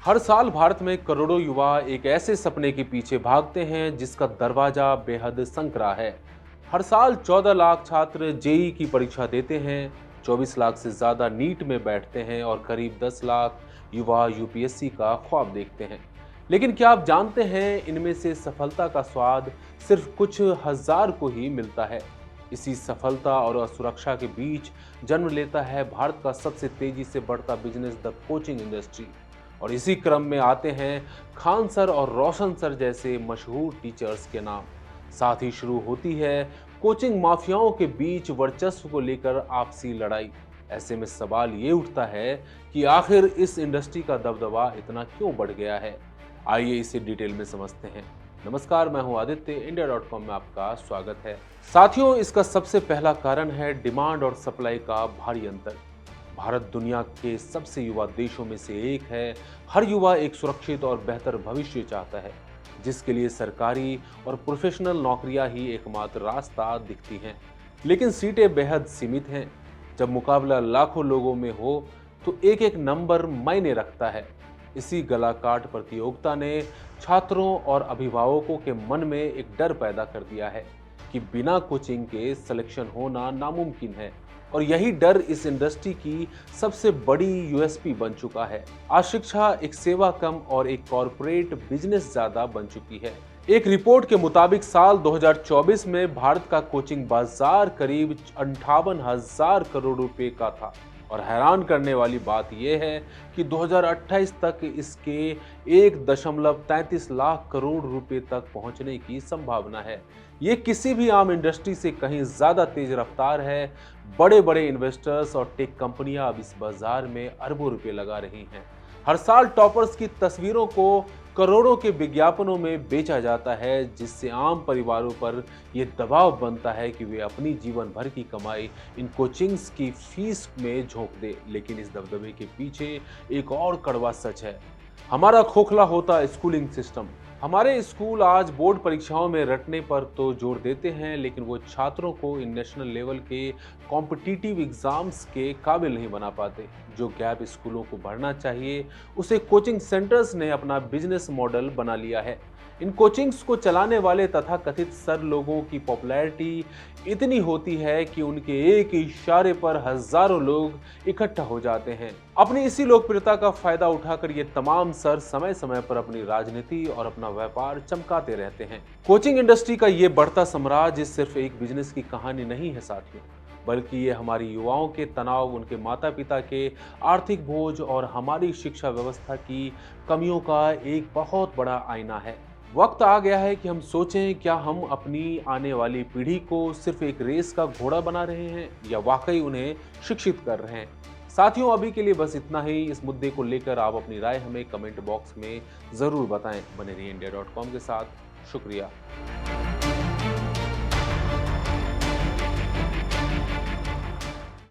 हर साल भारत में करोड़ों युवा एक ऐसे सपने के पीछे भागते हैं जिसका दरवाजा बेहद संकरा है। हर साल 14 लाख छात्र जेई की परीक्षा देते हैं, 24 लाख से ज्यादा नीट में बैठते हैं और करीब 10 लाख युवा यूपीएससी का ख्वाब देखते हैं। लेकिन क्या आप जानते हैं, इनमें से सफलता का स्वाद सिर्फ कुछ हजार को ही मिलता है। इसी सफलता और असुरक्षा के बीच जन्म लेता है भारत का सबसे तेजी से बढ़ता बिजनेस, द कोचिंग इंडस्ट्री। और इसी क्रम में आते हैं खान सर और रोशन सर जैसे मशहूर टीचर्स के नाम। साथ ही शुरू होती है कोचिंग माफियाओं के बीच वर्चस्व को लेकर आपसी लड़ाई। ऐसे में सवाल ये उठता है कि आखिर इस इंडस्ट्री का दबदबा इतना क्यों बढ़ गया है। आइए इसे डिटेल में समझते हैं। नमस्कार, मैं हूं आदित्य, इंडिया.com में आपका स्वागत है। साथियों, इसका सबसे पहला कारण है डिमांड और सप्लाई का भारी अंतर। भारत दुनिया के सबसे युवा देशों में से एक है। हर युवा एक सुरक्षित और बेहतर भविष्य चाहता है, जिसके लिए सरकारी और प्रोफेशनल नौकरियां ही एकमात्र रास्ता दिखती हैं। लेकिन सीटें बेहद सीमित हैं। जब मुकाबला लाखों लोगों में हो तो एक एक नंबर मायने रखता है। इसी गलाकाट प्रतियोगिता ने छात्रों और अभिभावकों के मन में एक डर पैदा कर दिया है कि बिना कोचिंग के सिलेक्शन होना नामुमकिन है। और यही डर इस इंडस्ट्री की सबसे बड़ी यूएसपी बन चुका है। आज शिक्षा एक सेवा कम और एक कॉरपोरेट बिजनेस ज्यादा बन चुकी है। एक रिपोर्ट के मुताबिक साल 2024 में भारत का कोचिंग बाजार करीब 58,000 करोड़ रुपए का था। और हैरान करने वाली बात यह है कि 2028 तक इसके 1.33 लाख करोड़ रुपए तक पहुंचने की संभावना है। ये किसी भी आम इंडस्ट्री से कहीं ज्यादा तेज रफ्तार है। बड़े बड़े इन्वेस्टर्स और टेक कंपनियां अब इस बाजार में अरबों रुपए लगा रही हैं। हर साल टॉपर्स की तस्वीरों को करोड़ों के विज्ञापनों में बेचा जाता है, जिससे आम परिवारों पर यह दबाव बनता है कि वे अपनी जीवन भर की कमाई इन कोचिंग्स की फीस में झोंक दे। लेकिन इस दबदबे के पीछे एक और कड़वा सच है, हमारा खोखला होता स्कूलिंग सिस्टम। हमारे स्कूल आज बोर्ड परीक्षाओं में रटने पर तो जोर देते हैं, लेकिन वो छात्रों को इन नेशनल लेवल के कॉम्पिटिटिव एग्जाम्स के काबिल नहीं बना पाते। जो गैप स्कूलों को भरना चाहिए, उसे कोचिंग सेंटर्स ने अपना बिजनेस मॉडल बना लिया है। इन कोचिंग्स को चलाने वाले तथाकथित सर लोगों की पॉपुलैरिटी इतनी होती है कि उनके एक इशारे पर हजारों लोग इकट्ठा हो जाते हैं। अपनी इसी लोकप्रियता का फायदा उठाकर ये तमाम सर समय समय पर अपनी राजनीति और अपना व्यापार चमकाते रहते हैं। कोचिंग इंडस्ट्री का ये बढ़ता साम्राज्य सिर्फ एक बिजनेस की कहानी नहीं है साथियों, बल्कि ये हमारी युवाओं के तनाव, उनके माता पिता के आर्थिक बोझ और हमारी शिक्षा व्यवस्था की कमियों का एक बहुत बड़ा आईना है। वक्त आ गया है कि हम सोचें, क्या हम अपनी आने वाली पीढ़ी को सिर्फ एक रेस का घोड़ा बना रहे हैं या वाकई उन्हें शिक्षित कर रहे हैं। साथियों, अभी के लिए बस इतना ही। इस मुद्दे को लेकर आप अपनी राय हमें कमेंट बॉक्स में जरूर बताएं। बने रहिए इंडिया.com के साथ। शुक्रिया।